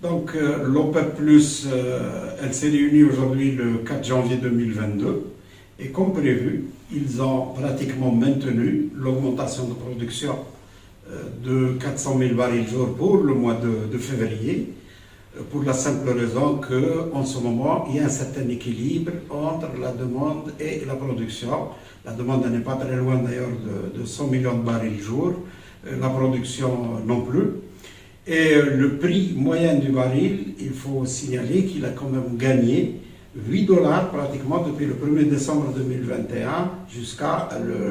Donc l'OPEP+, elle s'est réunie aujourd'hui le 4 janvier 2022 et comme prévu, ils ont pratiquement maintenu l'augmentation de production de 400 000 barils jour pour le mois de février, pour la simple raison qu'en ce moment, il y a un certain équilibre entre la demande et la production. La demande n'est pas très loin d'ailleurs de 100 millions de barils jour, la production non plus. Et le prix moyen du baril, il faut signaler qu'il a quand même gagné 8 dollars pratiquement depuis le 1er décembre 2021 jusqu'à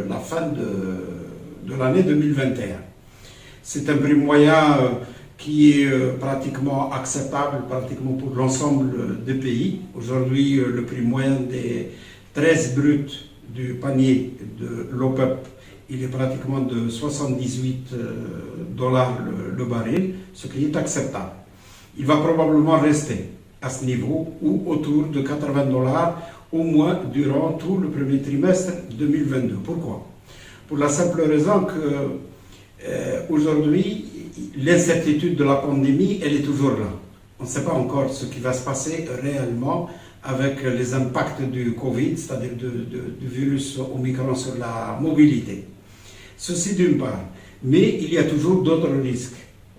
la fin de l'année 2021. C'est un prix moyen qui est pratiquement acceptable pratiquement pour l'ensemble des pays. Aujourd'hui, le prix moyen des 13 bruts du panier de l'OPEP, il est pratiquement de 78 dollars le baril, ce qui est acceptable. Il va probablement rester à ce niveau ou autour de 80 dollars au moins durant tout le premier trimestre 2022. Pourquoi? Pour la simple raison que aujourd'hui, l'incertitude de la pandémie, elle est toujours là. On ne sait pas encore ce qui va se passer réellement avec les impacts du Covid, c'est-à-dire du virus Omicron sur la mobilité. Ceci d'une part. Mais il y a toujours d'autres risques.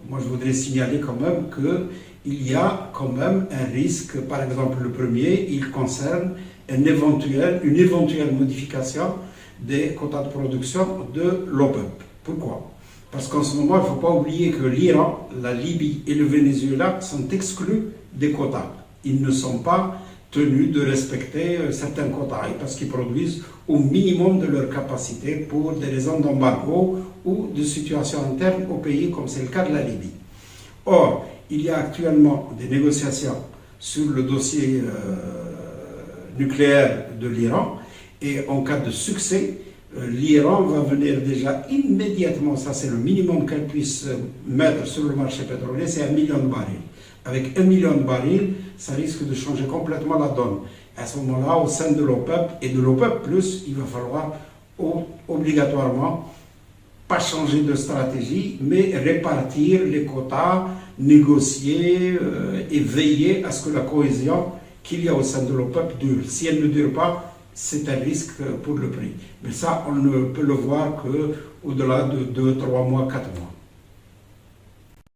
Moi, je voudrais signaler quand même qu'il y a quand même un risque. Par exemple, le premier, il concerne une éventuelle modification des quotas de production de l'OPEP. Pourquoi? Parce qu'en ce moment, il ne faut pas oublier que l'Iran, la Libye et le Venezuela sont exclus des quotas. Ils ne sont pas tenus de respecter certains quotas parce qu'ils produisent au minimum de leur capacité pour des raisons d'embargo ou de situation interne au pays, comme c'est le cas de la Libye. Or, il y a actuellement des négociations sur le dossier nucléaire de l'Iran et en cas de succès, l'Iran va venir déjà immédiatement, ça c'est le minimum qu'elle puisse mettre sur le marché pétrolier, c'est 1 million de barils. Avec 1 million de barils, ça risque de changer complètement la donne. À ce moment-là, au sein de l'OPEP et de l'OPEP+, il va falloir obligatoirement pas changer de stratégie, mais répartir les quotas, négocier et veiller à ce que la cohésion qu'il y a au sein de l'OPEP dure. Si elle ne dure pas, c'est un risque pour le prix. Mais ça, on ne peut le voir qu'au-delà de 2, 3 mois, 4 mois.